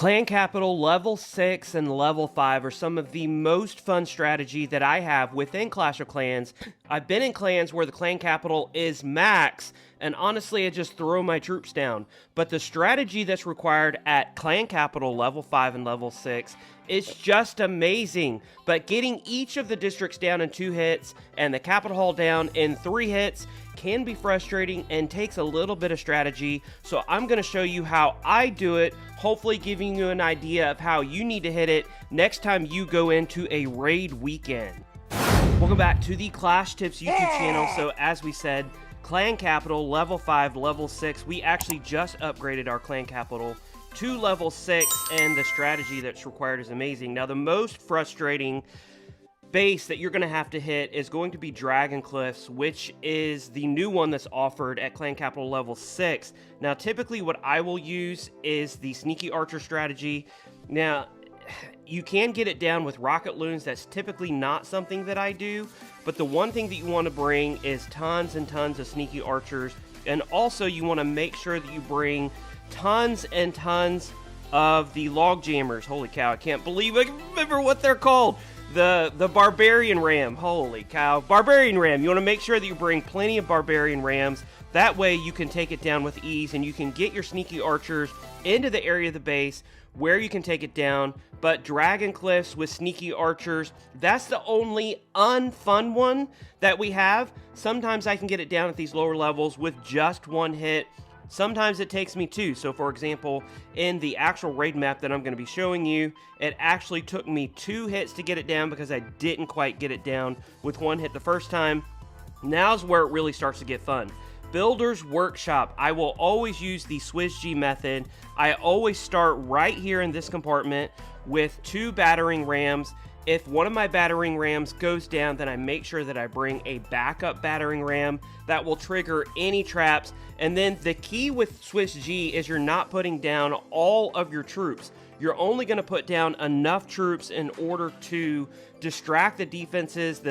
Clan Capital level 6 and level 5 are some of the most fun strategy that I have within Clash of Clans. I've been in clans where the Clan Capital is max, and honestly I just throw my troops down. But the strategy that's required at Clan Capital level 5 and level 6 is just amazing. But getting each of the districts down in 2 hits and the Capital Hall down in 3 hits can be frustrating and takes a little bit of strategy. So I'm going to show you how I do it, hopefully giving you an idea of how you need to hit it next time you go into a raid weekend. Welcome back to the Clash Tips YouTube channel. So as we said, Clan Capital level 5, level 6, we actually just upgraded our Clan Capital to level 6, and the strategy that's required is amazing. Now the most frustrating base that you're going to have to hit is going to be Dragon Cliffs, which is the new one that's offered at Clan Capital level 6. Now typically what I will use is the Sneaky Archer strategy. Now you can get it down with rocket loons. That's typically not something that I do, but the one thing that you want to bring is tons and tons of Sneaky Archers, and also you want to make sure that you bring tons and tons of the log jammers. Holy cow, I can't believe I can remember what they're called. The Barbarian Ram. Holy cow. Barbarian Ram. You want to make sure that you bring plenty of Barbarian Rams. That way you can take it down with ease and you can get your Sneaky Archers into the area of the base where you can take it down. But Dragon Cliffs with Sneaky Archers, that's the only unfun one that we have. Sometimes I can get it down at these lower levels with just 1 hit. Sometimes it takes me 2. So for example, in the actual raid map that I'm going to be showing you, it actually took me 2 hits to get it down because I didn't quite get it down with 1 hit the first time. Now's where it really starts to get fun. Builder's Workshop. I will always use the SWISG method. I always start right here in this compartment with 2 battering rams. If one of my battering rams goes down, then I make sure that I bring a backup battering ram that will trigger any traps. And then the key with SWISG is you're not putting down all of your troops. You're only going to put down enough troops in order to distract the defenses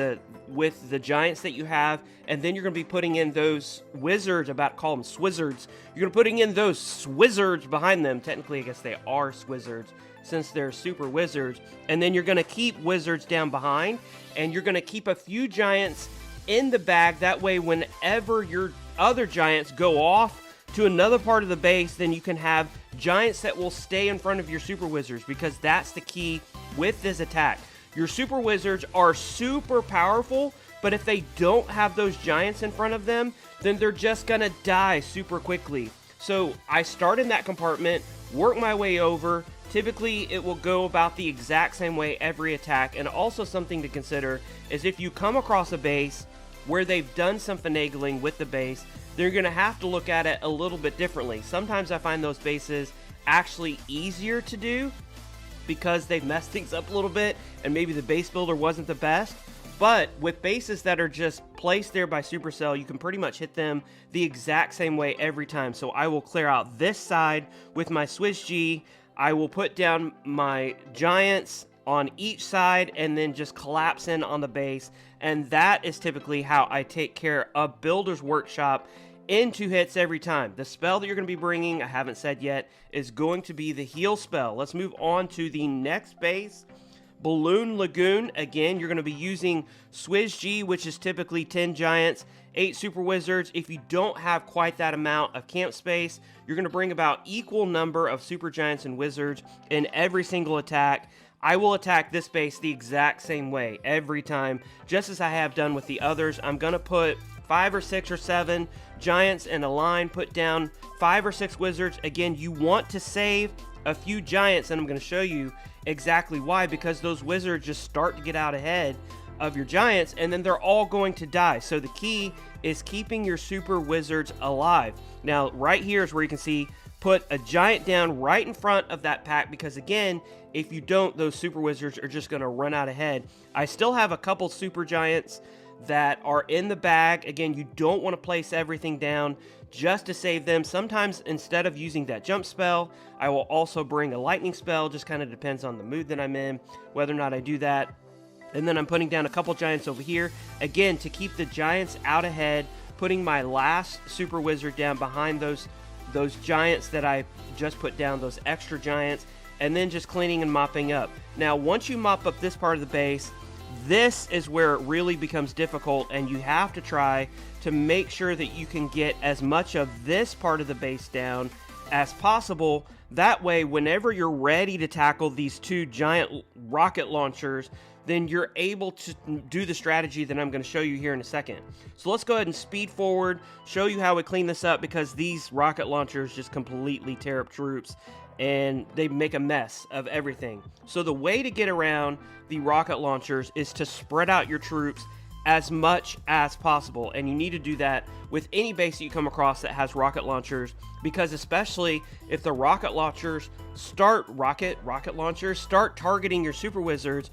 with the giants that you have, and then you're going to be putting in those wizards, I'm about to call them swizzards. You're going to be putting in those swizzards behind them. Technically, I guess they are swizzards since they're super wizards. And then you're going to keep wizards down behind, and you're going to keep a few giants in the bag. That way, whenever your other giants go off to another part of the base, then you can have giants that will stay in front of your super wizards, because that's the key with this attack. Your super wizards are super powerful, but if they don't have those giants in front of them, then they're just gonna die super quickly. So I start in that compartment, work my way over. Typically it will go about the exact same way every attack. And also something to consider is if you come across a base where they've done some finagling with the base, they're going to have to look at it a little bit differently. Sometimes I find those bases actually easier to do because they've messed things up a little bit and maybe the base builder wasn't the best. But with bases that are just placed there by Supercell, you can pretty much hit them the exact same way every time. So I will clear out this side with my SWISG. I will put down my giants on each side and then just collapse in on the base. And that is typically how I take care of Builder's Workshop in 2 hits every time. The spell that you're going to be bringing, I haven't said yet, is going to be the heal spell. Let's move on to the next base, Balloon Lagoon. Again, you're going to be using SWISG, which is typically 10 giants, 8 super wizards. If you don't have quite that amount of camp space, you're going to bring about equal number of super giants and wizards in every single attack. I will attack this base the exact same way every time, just as I have done with the others. I'm going to put 5 or 6 or 7 giants in a line, put down 5 or 6 wizards. Again, you want to save a few giants, and I'm going to show you exactly why, because those wizards just start to get out ahead of your giants, and then they're all going to die. So the key is keeping your super wizards alive. Now, right here is where you can see, put a giant down right in front of that pack, because again, if you don't, those super wizards are just going to run out ahead. I still have a couple super giants that are in the bag. Again, you don't want to place everything down just to save them. Sometimes instead of using that jump spell, I will also bring a lightning spell. Just kind of depends on the mood that I'm in, whether or not I do that. And then I'm putting down a couple giants over here, again, to keep the giants out ahead, putting my last super wizard down behind those giants that I just put down, those extra giants. and then just cleaning and mopping up. Now, once you mop up this part of the base, this is where it really becomes difficult, and you have to try to make sure that you can get as much of this part of the base down as possible. That way, whenever you're ready to tackle these two giant rocket launchers, then you're able to do the strategy that I'm going to show you here in a second. So let's go ahead and speed forward, show you how we clean this up, because these rocket launchers just completely tear up troops and they make a mess of everything. So the way to get around the rocket launchers is to spread out your troops as much as possible, and you need to do that with any base that you come across that has rocket launchers, because especially if the rocket launchers start targeting your super wizards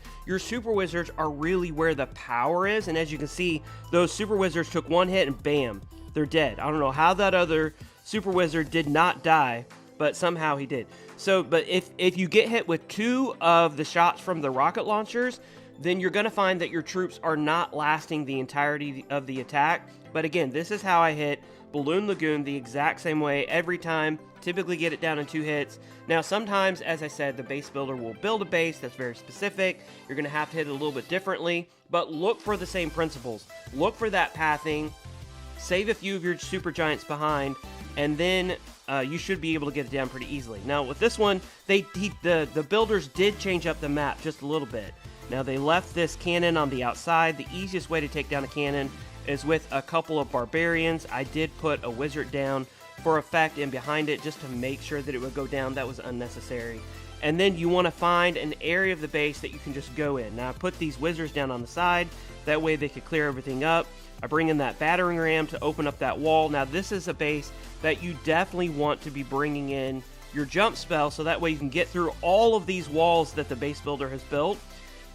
are really where the power is. And as you can see, those super wizards took one hit and bam, they're dead. I don't know how that other super wizard did not die, but somehow he did. So, but if you get hit with 2 of the shots from the rocket launchers, then you're going to find that your troops are not lasting the entirety of the attack. But again, this is how I hit Balloon Lagoon the exact same way every time. Typically get it down in 2 hits. Now, sometimes, as I said, the base builder will build a base that's very specific. You're going to have to hit it a little bit differently, but look for the same principles. Look for that pathing. Save a few of your super giants behind, and then you should be able to get it down pretty easily. Now, with this one, the builders did change up the map just a little bit. Now, they left this cannon on the outside. The easiest way to take down a cannon is with a couple of barbarians. I did put a wizard down for effect in behind it just to make sure that it would go down. That was unnecessary. And then you want to find an area of the base that you can just go in. Now, I put these wizards down on the side. That way they could clear everything up. I bring in that battering ram to open up that wall. Now, this is a base that you definitely want to be bringing in your jump spell, so that way you can get through all of these walls that the base builder has built.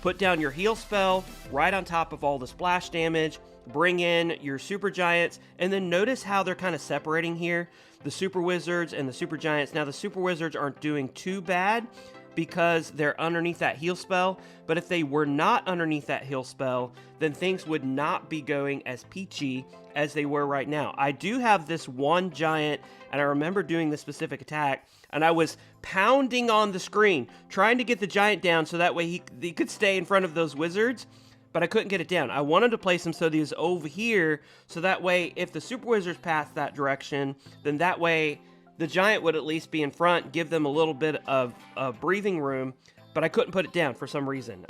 Put down your heal spell right on top of all the splash damage. Bring in your super giants, and then notice how they're kind of separating here. The super wizards and the super giants. Now, the super wizards aren't doing too bad because they're underneath that heal spell, but if they were not underneath that heal spell, then things would not be going as peachy as they were right now. I do have this one giant, and I remember doing this specific attack, and I was pounding on the screen trying to get the giant down so that way he could stay in front of those wizards, but I couldn't get it down. I wanted to place him so that he was over here, so that way if the super wizards passed that direction, then that way the giant would at least be in front, give them a little bit of breathing room, but I couldn't put it down for some reason.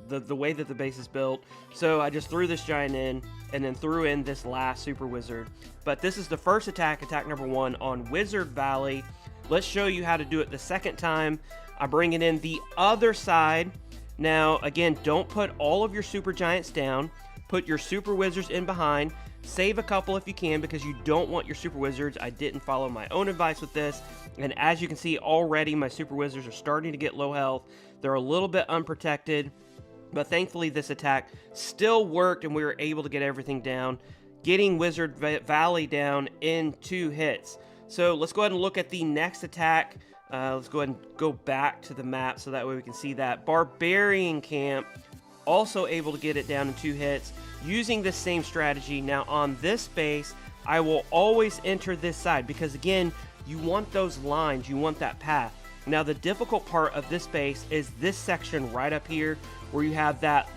The way that the base is built. So I just threw this giant in, and then threw in this last super wizard. But this is the first attack number 1 on Wizard Valley. Let's show you how to do it the second time. I bring it in the other side. Now, again, don't put all of your super giants down. Put your super wizards in behind. Save a couple if you can, because you don't want your super wizards. I didn't follow my own advice with this, and as you can see already, my super wizards are starting to get low health. They're a little bit unprotected, but thankfully this attack still worked, and we were able to get everything down, getting Wizard Valley down in 2 hits. So let's go ahead and look at the next attack. Let's go ahead and go back to the map so that way we can see that. Barbarian Camp, also able to get it down in 2 hits using the same strategy. Now, on this base, I will always enter this side because, again, you want those lines, you want that path. Now, the difficult part of this base is this section right up here where you have that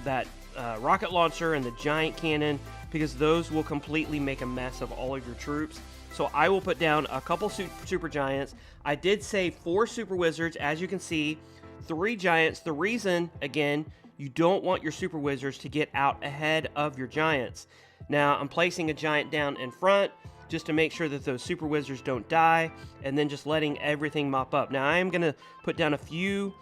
rocket launcher and the giant cannon, because those will completely make a mess of all of your troops. So I will put down a couple super giants. I did save 4 super wizards, as you can see, 3 giants. The reason, again, you don't want your super wizards to get out ahead of your giants. Now, I'm placing a giant down in front just to make sure that those super wizards don't die, and then just letting everything mop up. Now, I am going to put down a few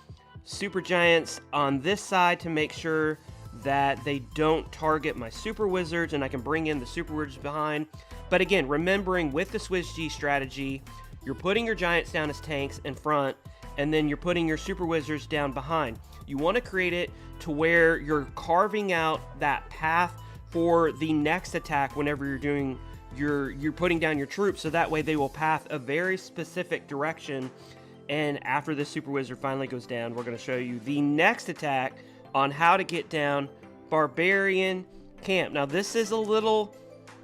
super giants on this side to make sure that they don't target my super wizards, and I can bring in the super wizards behind. But again, remembering with the Swizz G strategy, you're putting your giants down as tanks in front, and then you're putting your super wizards down behind. You want to create it to where you're carving out that path for the next attack whenever you're doing you're putting down your troops, so that way they will path a very specific direction. And after this super wizard finally goes down, we're going to show you the next attack on how to get down Barbarian Camp. Now, this is a little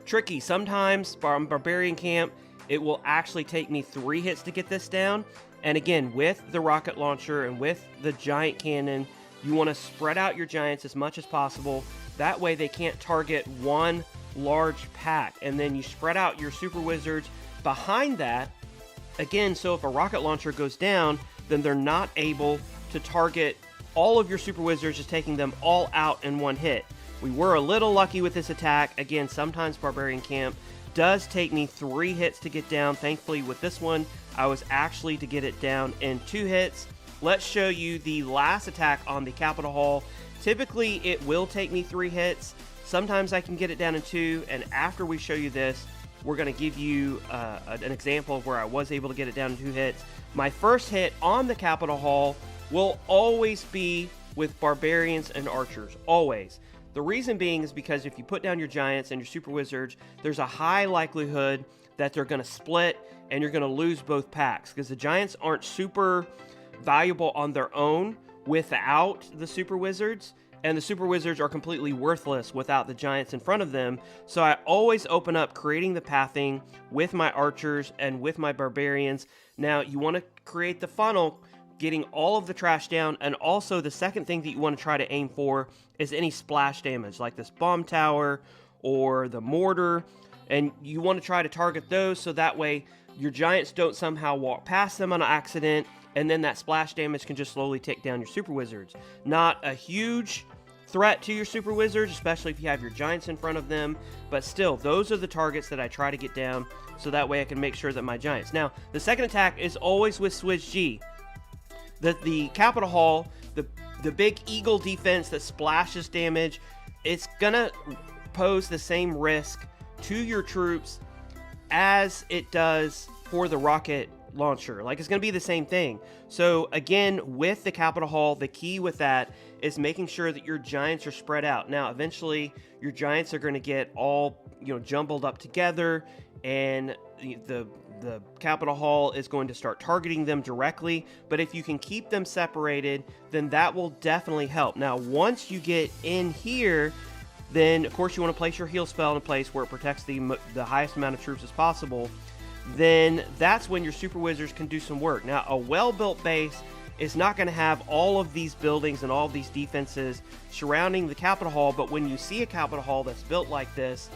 tricky. Sometimes Barbarian Camp, it will actually take me 3 hits to get this down, And again, with the rocket launcher and with the giant cannon, you want to spread out your giants as much as possible. That way they can't target one large pack. And then you spread out your super wizards behind that. Again, so if a rocket launcher goes down, then they're not able to target all of your super wizards, just taking them all out in one hit. We were a little lucky with this attack. Again, sometimes Barbarian Camp does take me 3 hits to get down. Thankfully, with this one, I was actually to get it down in 2 hits. Let's show you the last attack on the Capitol Hall. Typically, it will take me 3 hits. Sometimes I can get it down in 2, and after we show you this, we're going to give you an example of where I was able to get it down in 2 hits. My first hit on the Capitol Hall will always be with Barbarians and Archers, always. The reason being is because if you put down your Giants and your Super Wizards, there's a high likelihood that they're going to split and you're going to lose both packs, because the Giants aren't super valuable on their own without the Super Wizards, and the Super Wizards are completely worthless without the Giants in front of them. So I always open up creating the pathing with my Archers and with my Barbarians. Now you want to create the funnel, getting all of the trash down, and also the second thing that you want to try to aim for is any splash damage, like this bomb tower or the mortar, and you want to try to target those so that way your Giants don't somehow walk past them on accident, and then that splash damage can just slowly take down your Super Wizards. Not a huge threat to your Super Wizards, especially if you have your Giants in front of them, but still, those are the targets that I try to get down so that way I can make sure that my Giants. Now, the second attack is always with Switch G. The Capitol Hall, the big eagle defense that splashes damage, it's gonna pose the same risk to your troops as it does for the rocket launcher. Like, it's gonna be the same thing. So again, with the Capitol Hall, the key with that is making sure that your Giants are spread out. Now, eventually, your Giants are gonna get all, jumbled up together, and the Capitol Hall is going to start targeting them directly, but if you can keep them separated, then that will definitely help. Now, once you get in here, then of course you want to place your heal spell in a place where it protects the highest amount of troops as possible. Then that's when your Super Wizards can do some work. Now, a well-built base is not going to have all of these buildings and all of these defenses surrounding the Capitol Hall, but when you see a Capitol Hall that's built like this,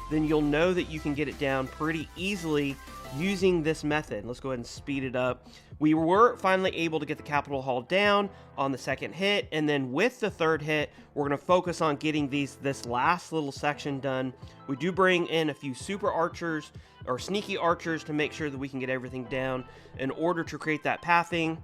then you'll know that you can get it down pretty easily using this method. Let's go ahead and speed it up. We were finally able to get the Capitol Hall down on the second hit, and then with the third hit, we're going to focus on getting this last little section done. We do bring in a few super archers or sneaky archers to make sure that we can get everything down in order to create that pathing.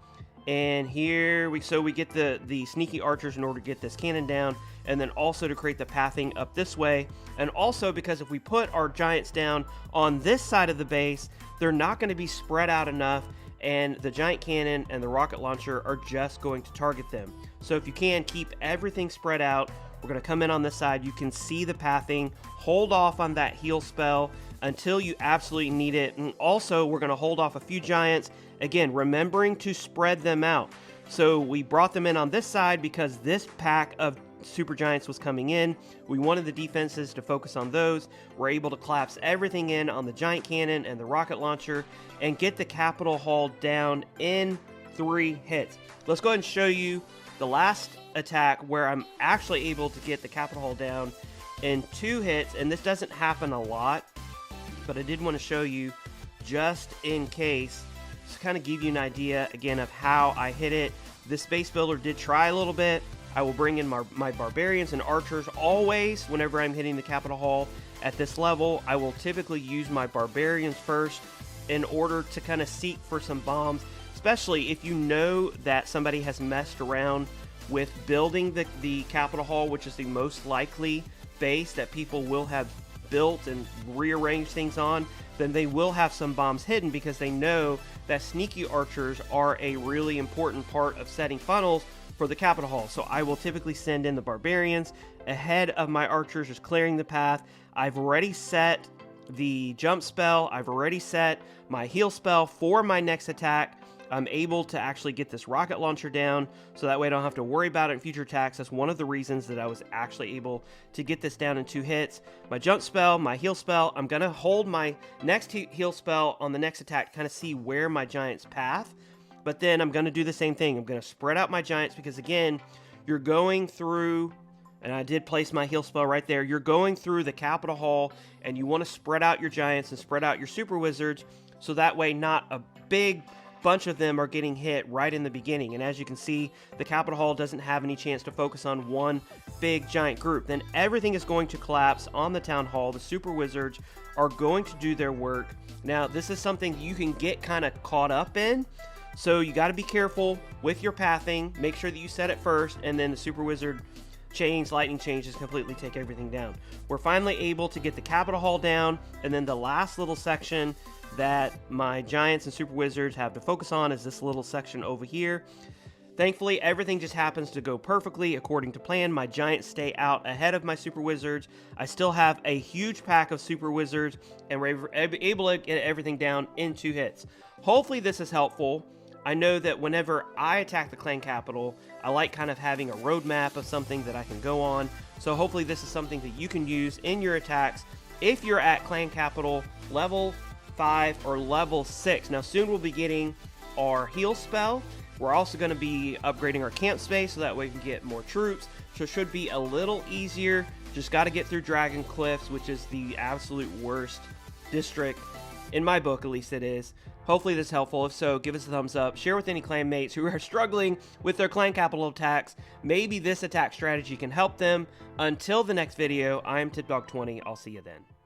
And here we get the sneaky archers in order to get this cannon down, and then also to create the pathing up this way. And also because if we put our Giants down on this side of the base, they're not going to be spread out enough, and the giant cannon and the rocket launcher are just going to target them. So if you can, keep everything spread out. We're going to come in on this side. You can see the pathing. Hold off on that heal spell until you absolutely need it. And also, we're going to hold off a few Giants. Again, remembering to spread them out. So we brought them in on this side because this pack of Super Giants was coming in. We wanted the defenses to focus on those. We're able to collapse everything in on the giant cannon and the rocket launcher and get the Capitol Hall down in 3 hits. Let's go ahead and show you the last attack where I'm actually able to get the Capitol Hall down in 2 hits, and this doesn't happen a lot, but I did want to show you just in case, to kind of give you an idea again of how I hit it. This base builder did try a little bit. I will bring in my Barbarians and Archers always whenever I'm hitting the Capitol Hall at this level. I will typically use my Barbarians first in order to kind of seek for some bombs, especially if you know that somebody has messed around with building the Capitol Hall, which is the most likely base that people will have built and rearranged things on. Then they will have some bombs hidden because they know that sneaky archers are a really important part of setting funnels for the Capitol Hall. So I will typically send in the Barbarians ahead of my archers, just clearing the path. I've already set the jump spell. I've already set my heal spell for my next attack. I'm able to actually get this rocket launcher down, so that way I don't have to worry about it in future attacks. That's one of the reasons that I was actually able to get this down in 2 hits. My jump spell, my heal spell, I'm going to hold my next heal spell on the next attack to kind of see where my Giant's path. But then I'm going to do the same thing. I'm going to spread out my giants because, again, you're going through, and I did place my heal spell right there, you're going through the capital hall, and you want to spread out your giants and spread out your super wizards, so that way not a big bunch of them are getting hit right in the beginning. And as you can see, the capital hall doesn't have any chance to focus on one big giant group. Then everything is going to collapse on the town hall. The super wizards are going to do their work. Now, this is something you can get kind of caught up in, so you got to be careful with your pathing. Make sure that you set it first, and then the super wizard chains, lightning changes, completely take everything down. We're finally able to get the capital hall down, and then the last little section that my giants and super wizards have to focus on is this little section over here. Thankfully, everything just happens to go perfectly according to plan. My giants stay out ahead of my super wizards. I still have a huge pack of super wizards, and we're able to get everything down in 2 hits. Hopefully this is helpful. I know that whenever I attack the clan capital, I like kind of having a roadmap of something that I can go on. So hopefully this is something that you can use in your attacks if you're at clan capital level 5 or level 6. Now soon we'll be getting our heal spell. We're also going to be upgrading our camp space so that way we can get more troops. So it should be a little easier. Just got to get through Dragon Cliffs, which is the absolute worst district. In my book, at least it is. Hopefully this is helpful. If so, give us a thumbs up. Share with any clan mates who are struggling with their clan capital attacks. Maybe this attack strategy can help them. Until the next video, I am TipDog20. I'll see you then.